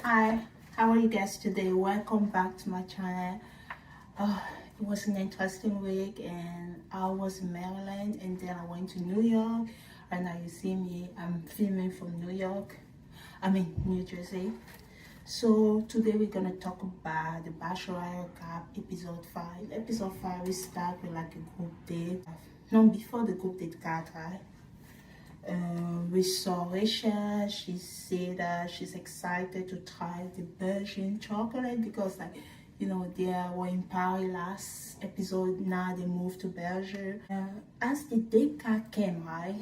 Hi, how are you guys today? Welcome back to my channel. It was an interesting week, and I was in Maryland, and then I went to New York. Right now, you see me, I'm filming from New Jersey. So today we're gonna talk about the Bachelorette episode 5. Episode 5, we start with like a group date. No, before the group date card, right? We saw Rachel. She said that she's excited to try the Belgian chocolate because, like, they were in Paris last episode. Now they moved to Belgium. As the date card came, right?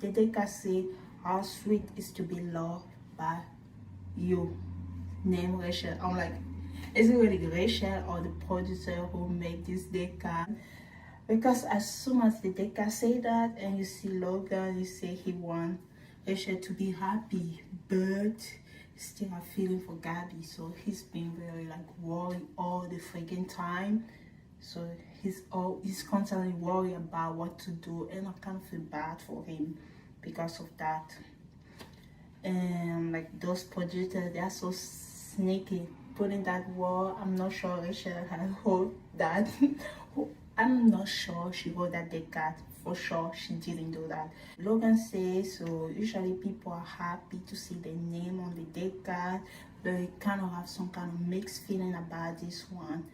The date card said how sweet is to be loved by you, named Rachel. I'm like, is it really Rachel or the producer who made this date card? Because as soon as the Deca say that and you see Logan, you say he want Rachel to be happy, but still have feeling for Gabby. So he's been very like worried all the freaking time. So he's constantly worried about what to do, and I kind of feel bad for him because of that. And like those producers, they are so sneaky putting that wall. I'm not sure Rachel had hold that. I'm not sure she wrote that deck card. For sure, she didn't do that. Logan says so. Usually, people are happy to see their name on the deck card, but they kind of have some kind of mixed feeling about this one.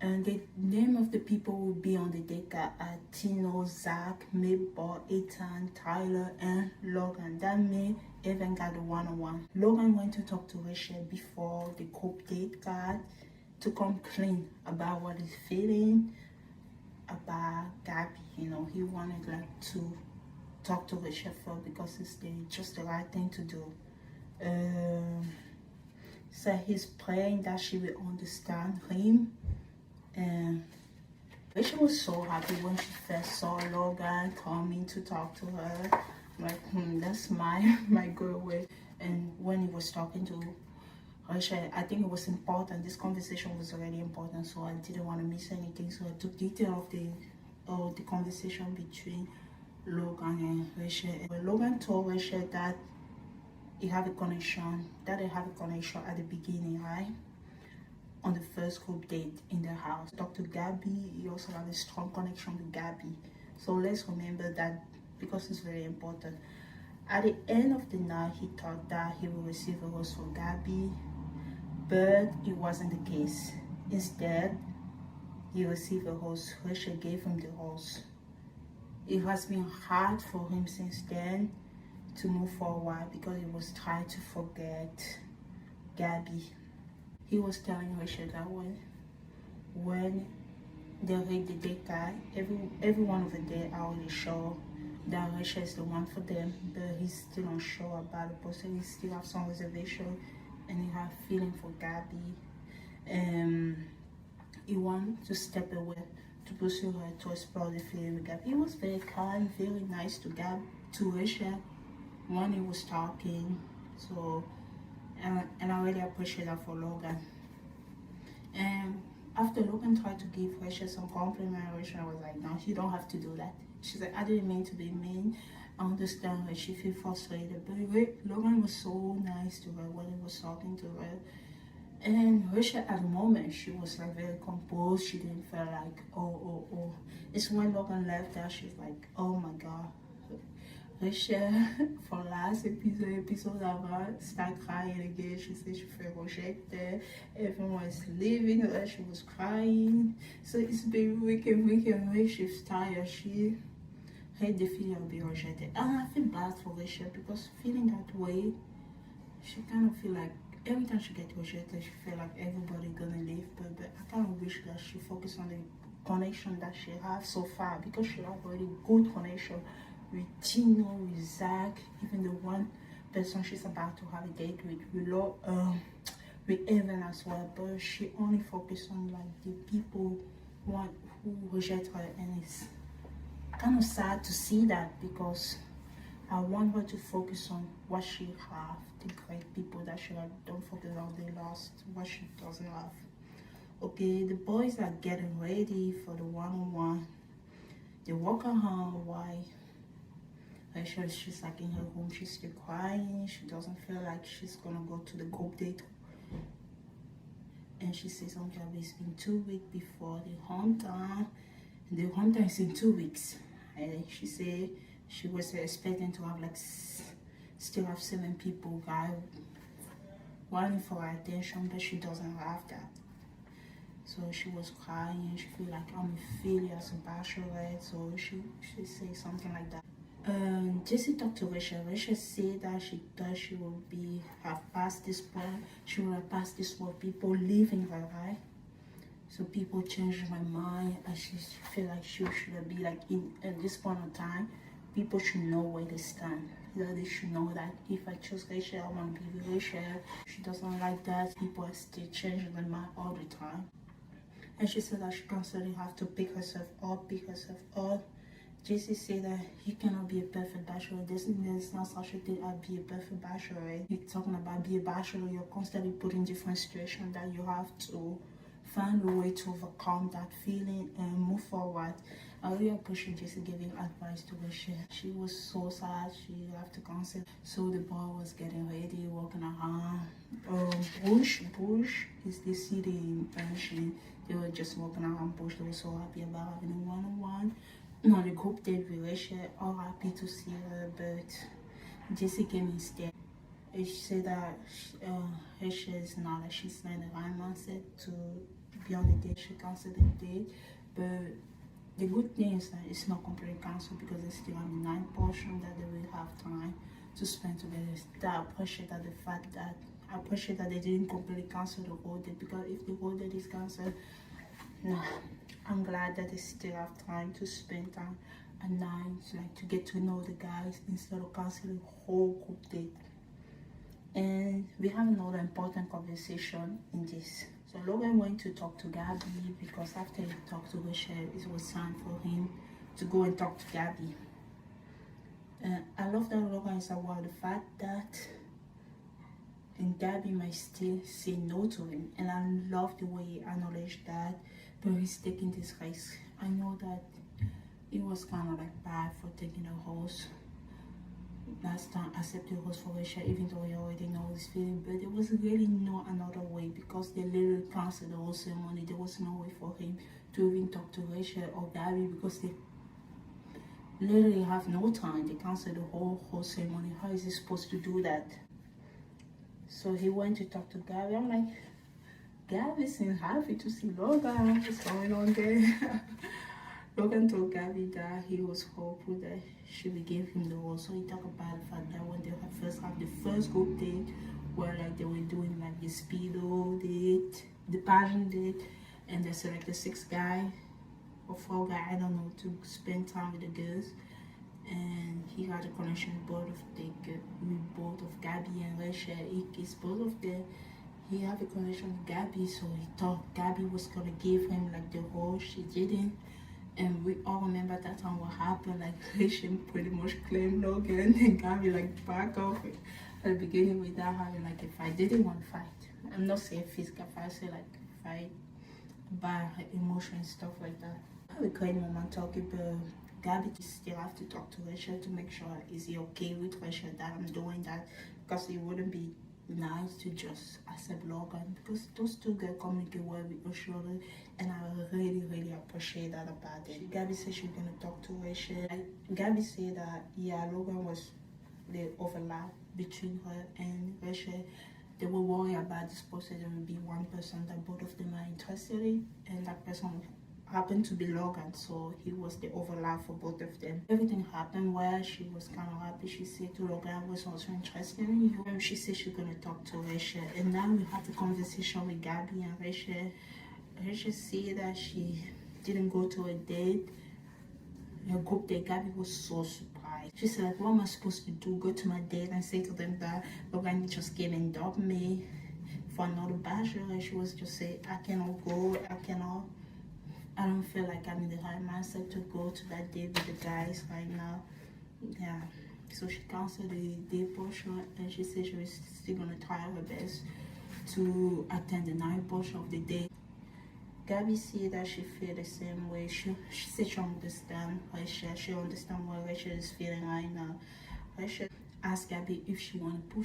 And the name of the people will be on the deck card are Tino, Zach, Mabel, Ethan, Tyler, and Logan. That may even got the one-on-one. Logan went to talk to Rachel before the group date card to come clean about what he's feeling about Gabby. He wanted like to talk to Rachel first because it's just the right thing to do. So he's praying that she will understand him. And Rachel was so happy when she first saw Logan coming to talk to her. Like, that's my girl way. And when he was talking to Rachel, I think it was important. This conversation was already important, so I didn't want to miss anything. So I took detail of the conversation between Logan and Rachel. Logan told Rachel that they have a connection. That they have a connection at the beginning, right? On the first group date in the house. Talk to Gabby. He also have a strong connection with Gabby. So let's remember that because it's very important. At the end of the night, he thought that he will receive a rose for Gabby, but it wasn't the case. Instead, he received a rose. Rachel gave him the rose. It has been hard for him since then to move forward because he was trying to forget Gabby. He was telling Rachel that when they read the date card, everyone over there are already sure that Rachel is the one for them, but he's still unsure about the person. He still have some reservation, and he have feeling for Gabby. He want to step away to pursue her, to explore the feeling with Gabby. He was very kind, very nice to Rachel when he was talking. So, and I really appreciate that for Logan. And after Logan tried to give Rachel some compliment, Rachel was like, no, you don't have to do that. She's like, I didn't mean to be mean. I understand that she feels frustrated. But Logan was so nice to her when he was talking to her. And Rachel, at the moment, she was like very composed. She didn't feel like, oh. It's when Logan left that she's like, oh my God. Rachel, for last episode avant, start crying again. She said she felt rejected. Everyone is leaving her. She was crying. So it's been week and she's tired. She hate the feeling of being rejected. And I feel bad for Rachel because feeling that way, she kind of feel like every time she gets rejected, she feel like everybody gonna leave. But I kind of wish that she focus on the connection that she have so far because she have already good connection with Tino, with Zach, even the one person she's about to have a date with Evan as well. But she only focused on like the people who reject her, and it's kind of sad to see that because I want her to focus on what she have, the great people that she have. Don't focus on the lost, what she doesn't have. Okay, the boys are getting ready for the one-on-one. They walk around while She's like in her room, she's still crying. She doesn't feel like she's gonna go to the group date. And she says, "Oh, it's been 2 weeks before the hometown. The hometown is in 2 weeks." And she said she was expecting to have like still have 7 people guy wanting for her attention, but she doesn't have that. So she was crying. She feel like I'm a failure as a bachelorette. So she said something like that. Jessie talked to Rachel. Rachel said that she thought she would have passed this point. She would have passed this point. People leaving her, right? So people changed my mind, and she feel like she should be like at this point in time. People should know where they stand. They should know that if I choose Rachel, I want to be with Rachel. She doesn't like that. People are still changing their mind all the time. And she said that she constantly have to pick herself up. Jessie said that you cannot be a perfect bachelor. There's not such a thing as be a perfect bachelor. You're talking about be a bachelor, you're constantly put in different situations that you have to find a way to overcome that feeling and move forward. I really appreciate Jessie giving advice to Rachel. She was so sad, she had to cancel. So the boy was getting ready, walking around. Bush is the city in Pension. They were just walking around Bush. They were so happy about having a one-on-one. No, the group date with Rachel, all happy to see her, but Jessie came instead. She said that Rachel is not that she's not in the right mindset to be on the date. She canceled the date, but the good thing is that it's not completely cancelled because they still have the 9th portion that they will have time to spend together. I appreciate that I appreciate that they didn't completely cancel the whole date, because if the whole date is cancelled, no. I'm glad that they still have time to spend time at night, like to get to know the guys instead of canceling the whole group date. And we have another important conversation in this. So Logan went to talk to Gabby because after he talked to Rachel, it was time for him to go and talk to Gabby. I love that Logan is aware of the fact that and Gabby might still say no to him, and I love the way he acknowledged that, but he's taking this risk. I know that it was kind of like bad for taking a horse last time, accepting a horse for Rachel, even though he already knows his feeling, but there was really no another way because they literally canceled the whole ceremony. There was no way for him to even talk to Rachel or Gabby because they literally have no time. They canceled the whole ceremony. How is he supposed to do that? So he went to talk to Gabby. I'm like, Gabby seems happy to see Logan. What's going on there? Logan told Gabby that he was hopeful that she would give him the role. So he talked about the fact that when they had the first group date, where like they were doing like the speedo date, the pageant date, and they selected 6 guys or 4 guys, I don't know, to spend time with the girls. And he had a connection with both of Gabby and Rachel. He kissed both of them. He had a connection with Gabby, so he thought Gabby was gonna give him like the role. She didn't. And we all remember that time what happened. Like Rachel pretty much claimed Logan, and Gabby like back off at the beginning without having like a fight. They didn't want to fight. I'm not saying physical fight, I say like fight by emotion and stuff like that. I have a great moment talking, but Gabby still have to talk to Rachel to make sure is he okay with Rachel that I'm doing that, because it wouldn't be nice to just accept Logan, because those 2 girls communicate well with each other, and I really appreciate that about it. Gabby said she's gonna talk to Rachel. Gabby said that Logan was the overlap between her and Rachel. They were worried about this person. There would be one person that both of them are interested in, and that person happened to be Logan, so he was the overlap for both of them. Everything happened well. She was kind of happy. She said to Logan was also interested in you, and she said she's gonna talk to Rachel. And now we had the conversation with Gabby and Rachel. Rachel said that she didn't go to a date, a group date. Gabby was so surprised. She said, like, what am I supposed to do? Go to my date and say to them that Logan just came and dumped me for another bachelor? And she was just say, I cannot go. I don't feel like I'm in the right mindset to go to that date with the guys right now. Yeah. So she canceled the day portion, and she said she was still gonna try her best to attend the night portion of the day. Gabby said that she feel the same way. She said she understand Rachel. She understand what Rachel is feeling right now. Rachel asked Gabby if she want to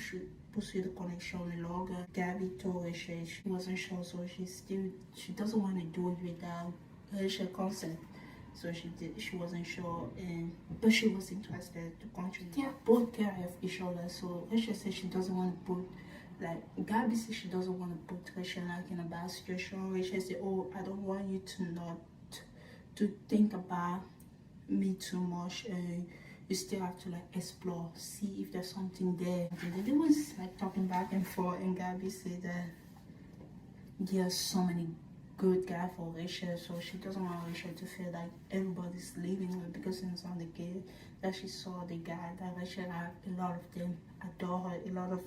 pursue the connection with Logan. Gabby told Rachel she wasn't sure, so she doesn't want to do it without Rachel consent. So she wasn't sure, but she was interested to continue. They both care of each other, so Rachel said she doesn't want to put, like, Gabby said she doesn't want to put Rachel like in a bad situation. Rachel said, oh, I don't want you to think about me too much, you still have to like explore, see if there's something there. And they was like talking back and forth, and Gabby said that there's so many good guy for Rachel, so she doesn't want Rachel to feel like everybody's leaving her because it's on the game that she saw the guy that Rachel had. A lot of them adore her. A lot of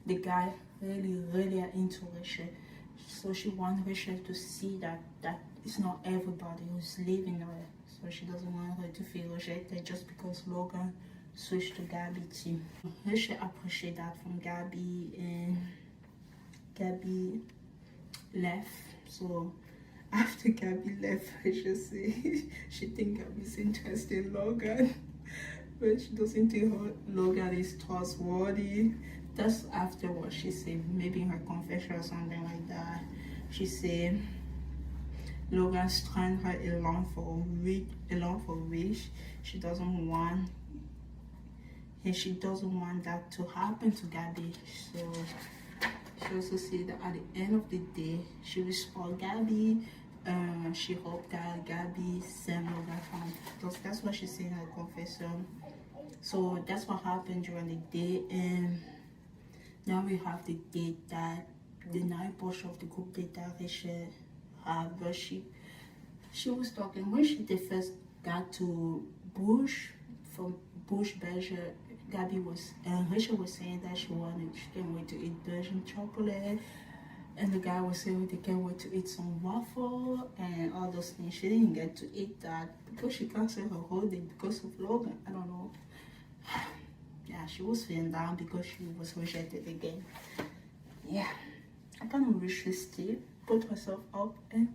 the guy really are into Rachel, so she wants Rachel to see that it's not everybody who's leaving her. So she doesn't want her to feel rejected just because Logan switched to Gabby team. Rachel appreciate that from Gabby, and Gabby left. So after Gabby left, Rachel said she think Gabby's interested in Logan, but she doesn't think Logan is trustworthy. That's after what she said, maybe in her confession or something like that. She said Logan's trying her along for rich. She doesn't want, and she doesn't want that to happen to Gabby. So she also said that at the end of the day, she will support Gabby. She hoped that Gabby sent Logan home. That's what she said in her confession. So that's what happened during the day, and now we have the date that the night portion of the group date that Rachel had, where she was talking when she first got to Bush, from Bush, Belgium. Rachel was saying that she can't wait to eat Belgian chocolate, and the guy was saying they can't wait to eat some waffle and all those things. She didn't get to eat that because she canceled her holiday because of Logan. I don't know. Yeah, she was feeling down because she was rejected again. Yeah, I kind of wish she still put herself up and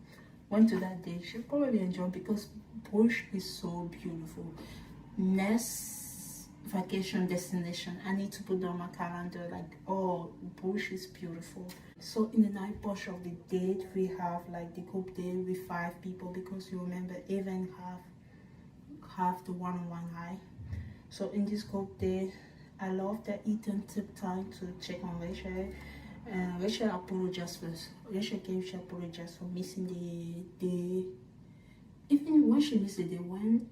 went to that date. She probably enjoyed because Bush is so beautiful. Next vacation destination, I need to put on my calendar, like, oh, Bush is beautiful. So in the night portion of the date, we have like the group date with 5 people, because you remember even have the one-on-one high. So in this group date, I love that Ethan took time to check on Rachel. Rachel apologized first. Rachel apologized for missing the even when she missed the day, when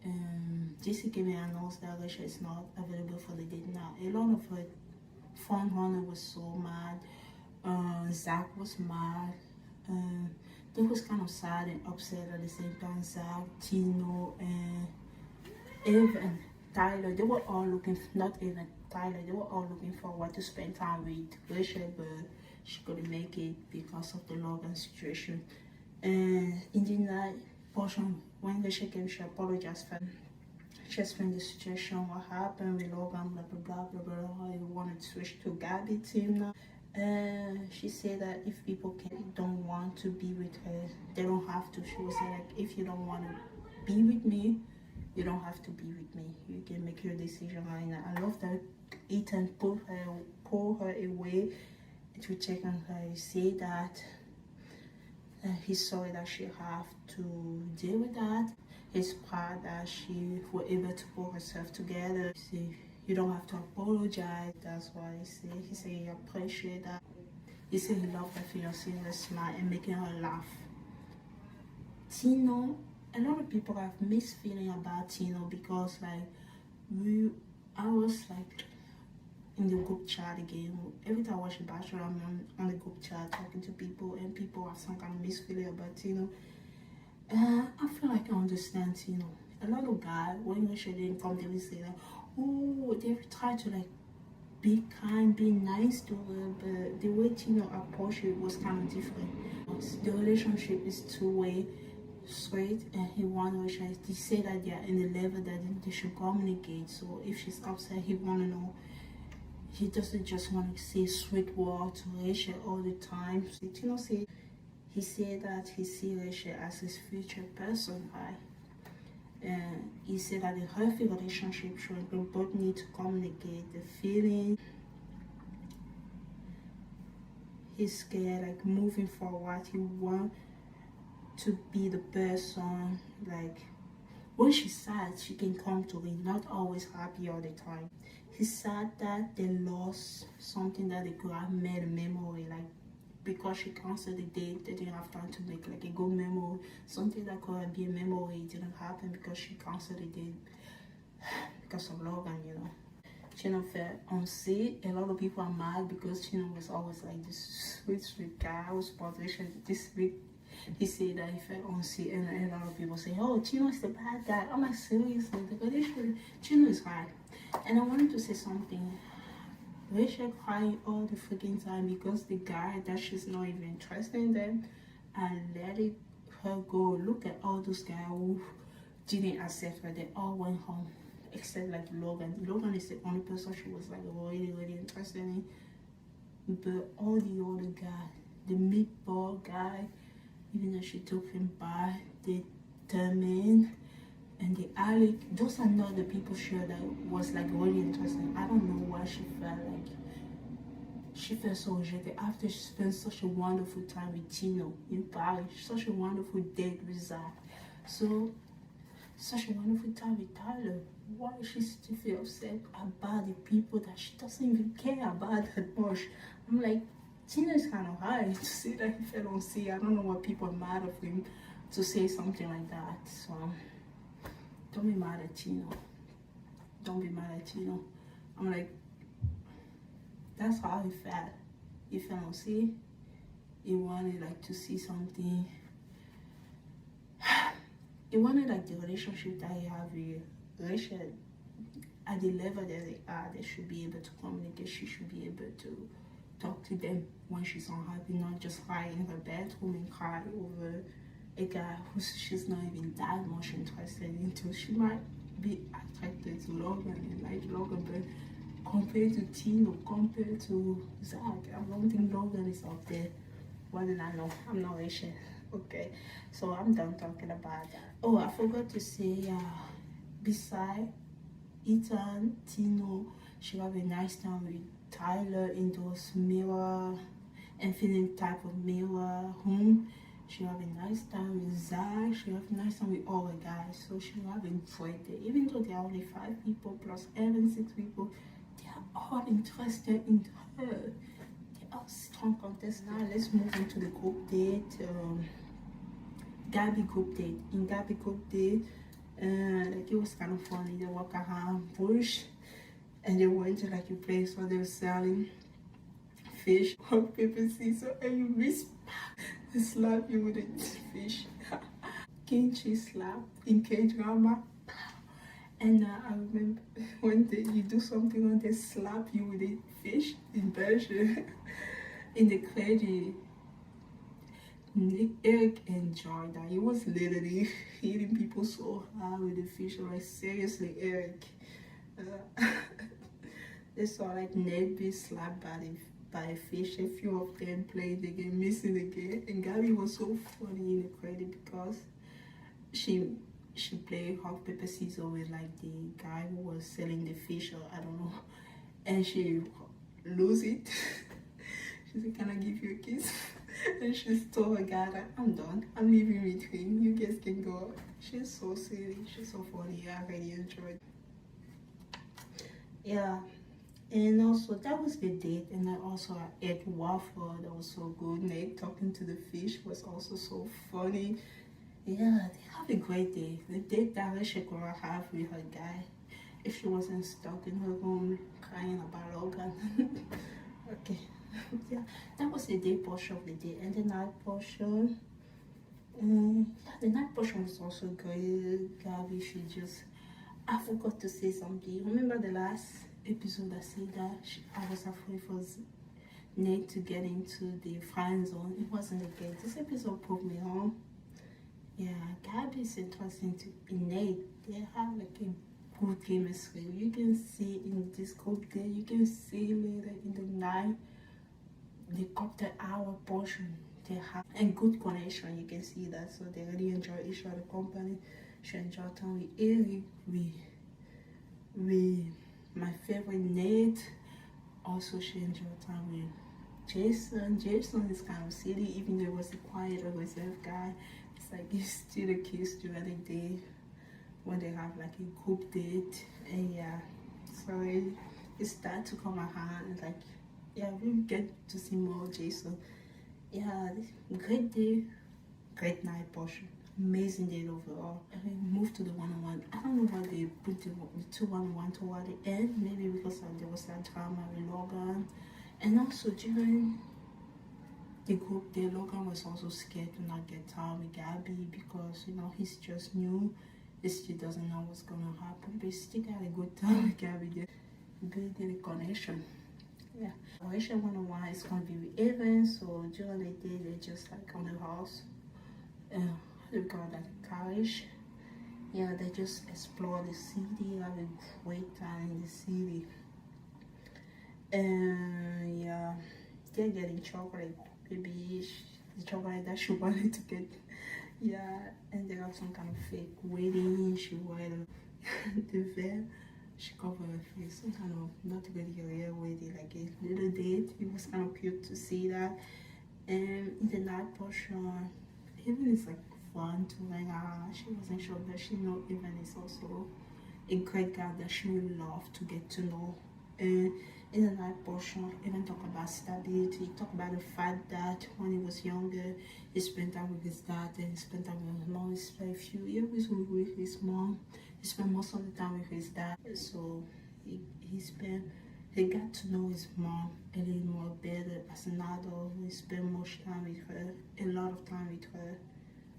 JC came and announced that Rachel is not available for the date now, a lot of her fun runner was so mad. Zach was mad. They was kind of sad and upset at the same time. Zach, Tino, and even Tyler, they were all looking, not even Tyler, they were all looking forward to spend time with Rachel, but she couldn't make it because of the Logan situation. And in the night portion, when Rachel came, she apologized for she explained the situation, what happened with Logan, blah blah blah blah blah. He wanted to switch to Gabby team now. And she said that if people don't want to be with her, they don't have to. She was like, if you don't want to be with me, you don't have to be with me. You can make your decision right now. I love that Ethan pulled her away to check on her. He said that he's sorry that she have to deal with that. He's proud that she was able to pull herself together. See, you don't have to apologize. That's why he said he appreciate that. He said he loved her feeling, seeing her smile and making her laugh. Tino, a lot of people have mixed feeling about Tino, because like I was like in the group chat again. Every time I watch The Bachelor, I'm on the group chat talking to people, and people have some kind of mixed feeling about Tino. I feel like I understand Tino. A lot of guys, when Rachel didn't come, they will say like, oh, they try to like be kind, be nice to her, but the way Tino approached it was kind of different. The relationship is two-way straight, and he wants Rachel to say that they are in the level that they should communicate. So if she's upset, he want to know. He doesn't just want to say sweet word to Rachel all the time. So Tino said he said that he sees Rachel as his future person, right? And he said that a healthy relationship should both need to communicate the feeling. He's scared, like moving forward, he wants to be the person, like when she's sad, she can come to him, not always happy all the time. He's sad that they lost something that they could have made a memory, like because she canceled the date, they didn't have time to make like a good memory. Something that could be a memory didn't happen because she canceled the date because of Logan, you know. Chino felt unsafe. A lot of people are mad because Chino was always like this sweet guy. I was position this week. He said that he felt unsafe, and a lot of people say, "Oh, Chino is the bad guy." I'm like, seriously, because Chino is right. And I wanted to say something. Rachel crying all the freaking time because the guy that she's not even interested in them and letting her go. Look at all those guys who didn't accept her. They all went home except like Logan. Logan is the only person she was like really interested in. But all the other guys, the meatball guy, even though she took him by, the Termin and the Alec, those are not the people she that was like really interesting. I don't know why she felt so rejected after she spent such a wonderful time with Tino in Paris, such a wonderful date with Zach. So such a wonderful time with Tyler. Why is she still feel upset about the people that she doesn't even care about that much? I'm like, Tina is kind of hard to say that he fell on sea. I don't know what people are mad of him to say something like that. So don't be mad at Tino. Don't be mad at Tino. I'm like, that's how he felt. He fell on sea. He wanted like to see something. He wanted like the relationship that he have with Rachel at the level that they are. They should be able to communicate. She should be able to talk to them when she's unhappy, not just cry in her bedroom and cry over a guy who she's not even that much interested into. She might be attracted to Logan and like Logan, but compared to Tino, compared to Zach, I don't think Logan is up there. What did I know? I'm not Rachel. Okay, so I'm done talking about that. Oh, I forgot to say, beside Ethan, Tino, she have a nice time with Tyler in those mirror, infinite type of mirror home. She have a nice time with Zach. She have a nice time with all the guys. So she have a great day. Even though there are only 5 people plus Evan 6 people, they are all interested in her. They are strong contestants. Now let's move into the group date. Gabby group date. In Gabby group date, like it was kind of funny. They walk around bush and they went to like a place where they were selling fish, rock, paper, scissors, and you miss they slap you with a fish. Kimchi slap in K-drama. And I remember when you do something when they slap you with a fish in Belgium. In the credit, Eric enjoyed that. He was literally hitting people so hard with the fish. Like seriously, Eric. They saw like Ned be slapped by a fish. A few of them played the game, missing the game. And Gabby was so funny in the credit because she played rock paper scissors with like the guy who was selling the fish, or I don't know, and she lose it. She said, "Can I give you a kiss?" And she told her guy that I'm done. I'm leaving with him. You guys can go. She's so silly. She's so funny. I really enjoyed. Yeah. And also that was the date, and I also ate waffle. That was so good. Nate talking to the fish was also so funny. Yeah, they have a great day. The date that Rachel could have with her guy if she wasn't stuck in her room crying about Logan. Okay. Yeah, that was the day portion of the day. And the night portion, yeah, the night portion was also good. Gabby, I forgot to say something. Remember the last episode I said that I was afraid for Nate to get into the friend zone? It wasn't the case. This episode proved me wrong. Yeah, Gabby is interesting in Nate. They have like a good chemistry. You can see in this group there, you can see later in the night, the cocktail hour portion. they have a good connection. You can see that. So they really enjoy each other company. She enjoy time with Eric. We my favorite Nate. Also, she enjoyed time with Jason. Jason is kind of silly, even though he was a quiet, reserved guy. It's like he's still a kiss during the day when they have like a group date. And yeah, so it started to come around. It's like, yeah, we get to see more Jason. Yeah, great day, great night portion. Amazing day overall. And we moved to the one-on-one. I don't know why they put the two one-on-one toward the end. Maybe because there was that drama with Logan. And also during the group day, Logan was also scared to not get time with Gabby because, you know, he's just new. He still doesn't know what's gonna happen. But he still got a good time with Gabby. They building a connection. Yeah. Operation 101 is gonna be with Evan. So during the day, they're just like on the house. They call that college. Yeah, they just explore the city, have a great time in the city. And yeah, they're getting chocolate, maybe the chocolate that she wanted to get. Yeah, and they have some kind of fake wedding. She wore the veil, she covered her face, some kind of not really a real wedding, like a little date. It was kind of cute to see that. And in the night portion, even it's like fun to hang out. She wasn't sure, but she know Evan is also a great guy that she would love to get to know. And in the night portion, Evan talk about stability, talk about the fact that when he was younger, he spent time with his dad and he spent time with his mom. He spent a few years with his mom. He spent most of the time with his dad. So he got to know his mom a little more better as an adult. He spent much time with her, a lot of time with her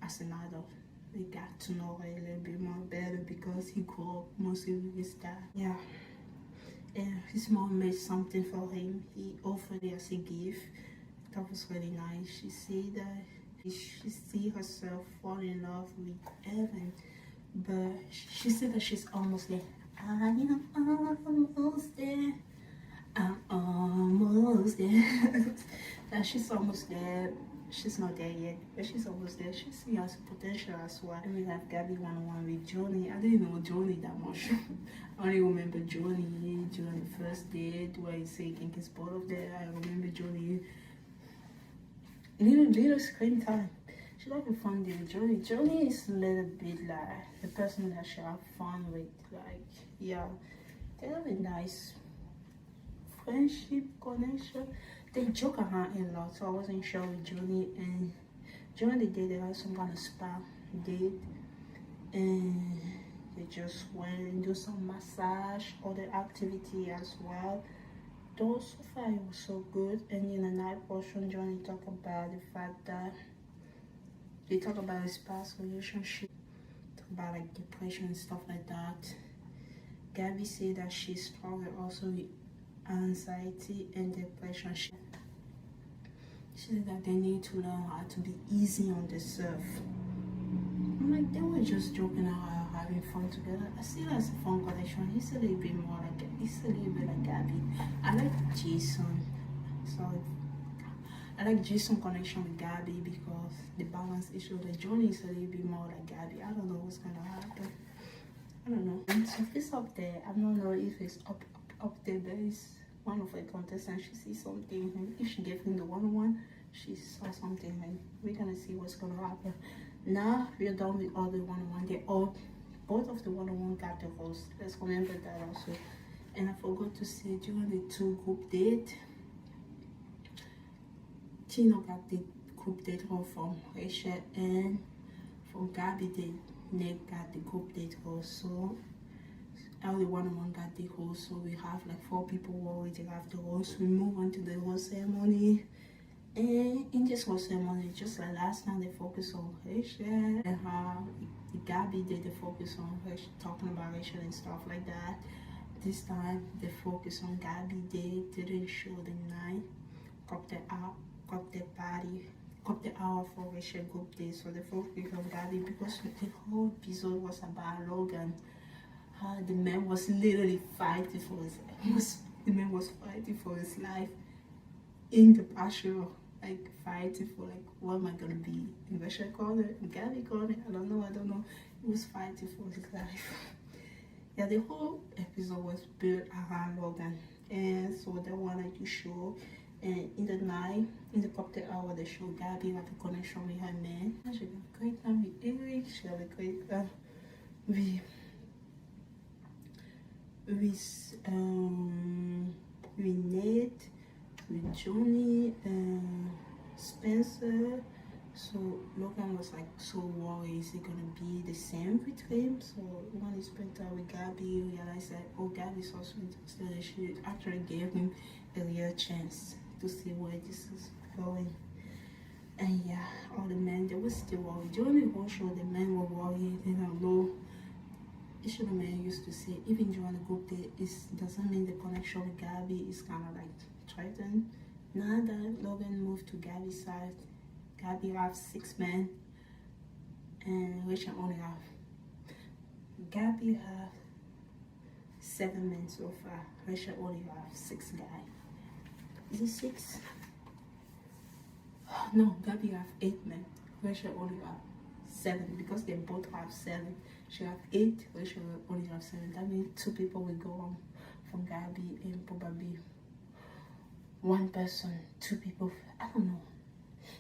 as an adult. We got to know her a little bit more better because he grew up mostly with his dad. Yeah. And his mom made something for him. He offered it as a gift. That was really nice. She said that she see herself fall in love with Evan, but she said that she's almost there. I am almost there. I'm almost there. That she's almost there. She's not there yet, but she's almost there. She sees has potential as well. And we have Gabby one-on-one with Johnny. I didn't know Johnny that much. I only remember Johnny during the first date where he said he can kiss both of them. I remember Johnny. Little screen time. She like a fun day with Johnny. Johnny is a little bit like the person that she have fun with. Like, yeah, they have a nice friendship connection. They joke around a lot, so I wasn't sure with Johnny. And during the day, they had some kind of spa date, and they just went and do some massage, other activity as well. Though so far it was so good. And in the night portion, Johnny talked about the fact that they talk about his past relationship, talk about like depression and stuff like that. Gabby said that she struggled also with anxiety and depression. She said that they need to learn how to be easy on themselves. I'm like, they were just joking around, having fun together. I see that's a fun connection. He's a little bit more like, he's a little bit like Gabby. I like Jason. Sorry. I like Jason connection with Gabby because the balance issue. The Johnny is a little bit more like Gabby. I don't know what's gonna happen. I don't know. So if it's up there, I don't know if it's up there, but it's one of the contestants. She sees something, and if she gave him the one-on-one, she saw something, and we're gonna see what's gonna happen. Now we're done with all the one-on-one. Both of the one-on-one got the host. Let's remember that also. And I forgot to say during the two group date, Tino got the group date role from Rachel, and from Gabby, Nick got the group date role. So only one-on-one got the host, so we have like 4 people who already have the host. We move on to the whole ceremony, and in this whole ceremony, just like last time, they focus on Rachel and how Gabby did the focus on Rachel, talking about Rachel and stuff like that. This time they focus on Gabby. They didn't show the night, cut the hour for Rachel group day, so they focus on Gabby because the whole episode was about Logan. The man was literally fighting for his life in the bachelor like fighting for like what am I gonna be? In Russia corner, in Gabby corner, I don't know. He was fighting for his life. Yeah, the whole episode was built around Logan. And so that one I just show. And in the night, in the cocktail hour, they show Gabby have a connection with her man. She have a great time with Eric. She have a great time with Ned, with Johnny, and Spencer. So Logan was like so worried, is it gonna be the same with him? So when he spent time with Gabby, he realized that Gabby's also interested. She actually gave him a real chance to see where this is going. And yeah, all the men, they were still worried. During the whole show, the men were worried. They don't know. Each of the men used to say, even during the group date, it doesn't mean the connection with Gabby is kind of like threatened. Now that Logan moved to Gabby's side, Gabby have 6 men, and Rachel only have. Gabby have 7 men so far. Rachel only have 6 guys. Is it 6? No, Gabby have 8 men. Rachel only have 7 because they both have 7. She have 8. Rachel only have 7. That means 2 people will go on from Gabby and probably 1 person, 2 people. I don't know.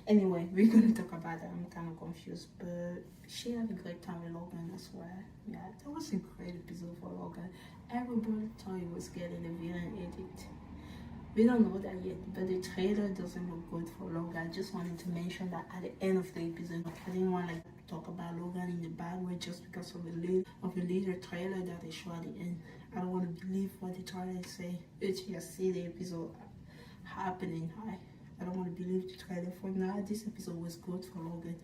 Anyway, we're gonna talk about that. I'm kind of confused, but she had a great time with Logan as well. Yeah, that was a great episode for Logan. Everybody thought he was getting the villain edit. We don't know that yet, but the trailer doesn't look good for Logan. I just wanted to mention that at the end of the episode. I didn't want to talk about Logan in the bad way just because of the later trailer that they show at the end. I don't want to believe what the trailer say. It's just see the episode happening. I don't want to believe the trailer for now. This episode was good for Logan.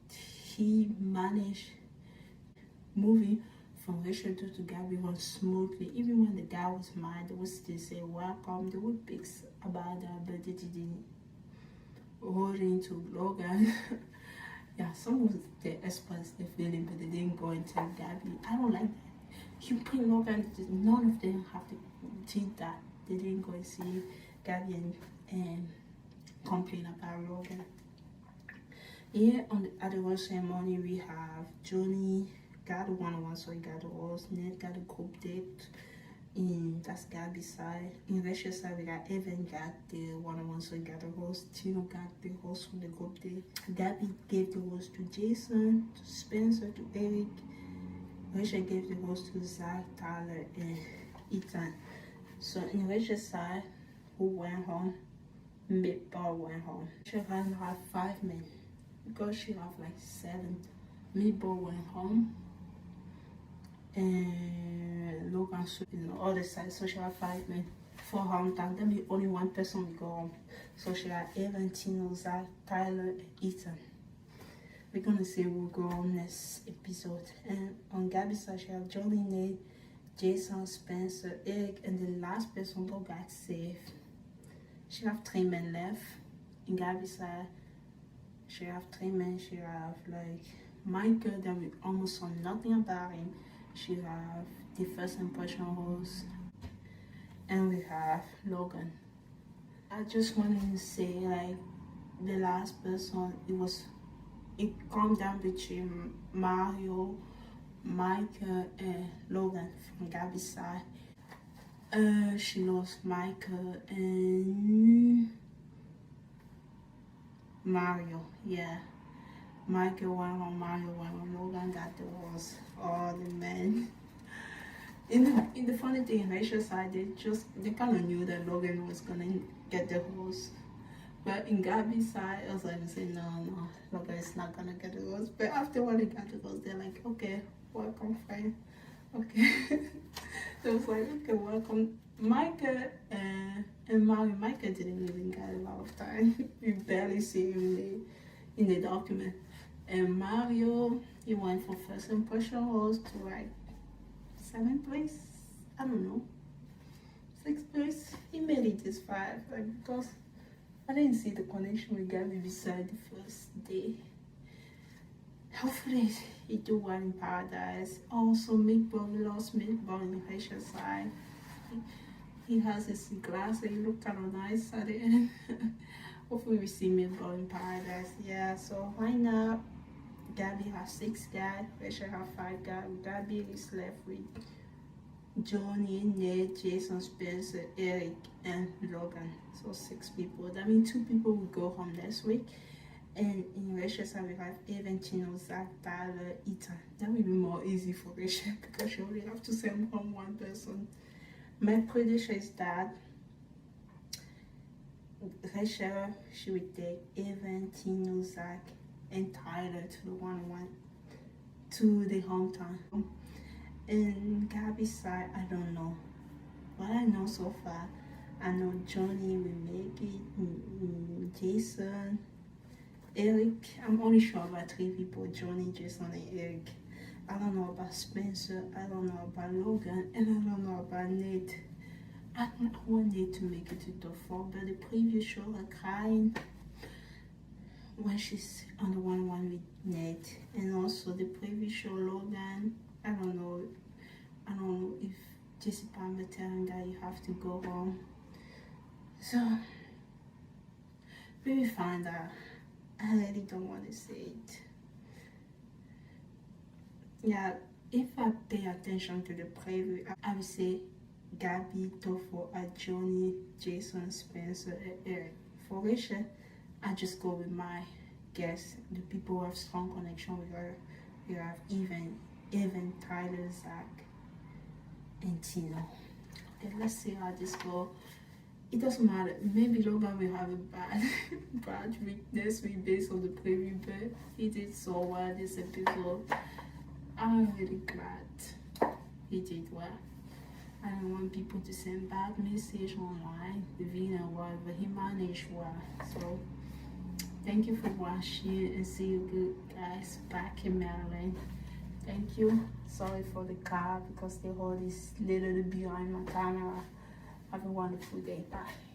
He managed moving from Rachel to Gabby was smoothly. Even when the guy was mad, they would still say welcome. They would pick about that, but they didn't hold into Logan. Yeah, some of the experts they feeling, but they didn't go and tell Gabby. I don't like that. You bring Logan, none of them have to think that. They didn't go and see Gabby and complain about Logan. Here at the rose ceremony, we have Johnny got a one-on-one, so he got a rose. Ned got a group date. That's Gabby's side. In Rachel's side, we got Evan got the one-on-one, so he got a rose. Tino got the rose from the group date. Gabby gave the rose to Jason, to Spencer, to Eric. Rachel gave the rose to Zach, Tyler, and Ethan. So in Rachel's side, who went home? Meatball went home. She had 5 men because she have like 7. Meatball went home, and Logan on the other side, so she had 5 men. For hometown, that means only 1 person will go home. So she had Evan, Tino, Zach, Tyler, and Ethan. We're gonna see who will go on next episode. And on Gabby's side, she have Johnny, Nate, Jason, Spencer, Eric, and the last person who got saved. She have 3 men left. In Gabby's side, she have 3 men. She have like Michael that we almost saw nothing about him. She have the first impression rose, and we have Logan. I just wanted to say like the last person, it come down between Mario, Michael, and Logan from Gabby's side. She lost Michael and Mario. Yeah, Michael went on, Mario went on, Logan got the rose. All the men. In the funny thing, in Rachel's side, they kind of knew that Logan was gonna get the rose. But in Gabby's side, I was like, no, Logan is not gonna get the rose. But after when they got the rose, they're like, okay, welcome, friend. Okay. They was like, okay, welcome. Michael and Mario. Michael didn't even get a lot of time. You barely see him in the document. And Mario, he went for first impression rose to like 7th place. I don't know. 6th place. He made it this 5, like, because I didn't see the connection with Gabby beside the first day. Hopefully he do well in paradise. Also, Meatball, we lost Meatball in Rachel's side. He has his glasses. He look kind of nice at the end. Hopefully we see Meatball in Paradise. Yeah, so right now Gabby has 6 guys, Rachel have 5 guys. Gabby is left with Johnny, Ned, Jason, Spencer, Eric, and Logan. So 6 people. That means 2 people will go home next week. And in Rachel's side, we have Evan, Chino, Zach, Tyler, Ethan. That will be more easy for Rachel because she only have to send home 1 person. My prediction is that Rachel, she will take Evan, Tino, Zach, and Tyler to the 1-1 to the hometown. And Gabby's side, I don't know. What I know so far, I know Johnny will make it, Jason, Eric. I'm only sure about 3 people, Johnny, Jason, and Eric. I don't know about Spencer, I don't know about Logan, and I don't know about Nate. I want Nate to make it to the 4, but the previous show, her crying when she's on the 1-1 with Nate. And also the previous show, Logan, I don't know if Jesse Palmer telling that you have to go home. So we will find out. I really don't want to say it. Yeah, if I pay attention to the preview, I would say Gabby, Tofo, Johnny, Jason, Spencer, and Eric. For Rachel, I just go with my guess. The people who have strong connection with her. We have Evan, Tyler, Zach, and Tino. And let's see how this goes. It doesn't matter. Maybe Logan will have a bad week next week based on the preview, but he did so well this episode. I'm really glad he did well. I don't want people to send bad message online, Vina, whatever. He managed well. So thank you for watching and see you good guys back in Maryland. Thank you. Sorry for the car because the hold is literally behind my camera. Have a wonderful day. Bye.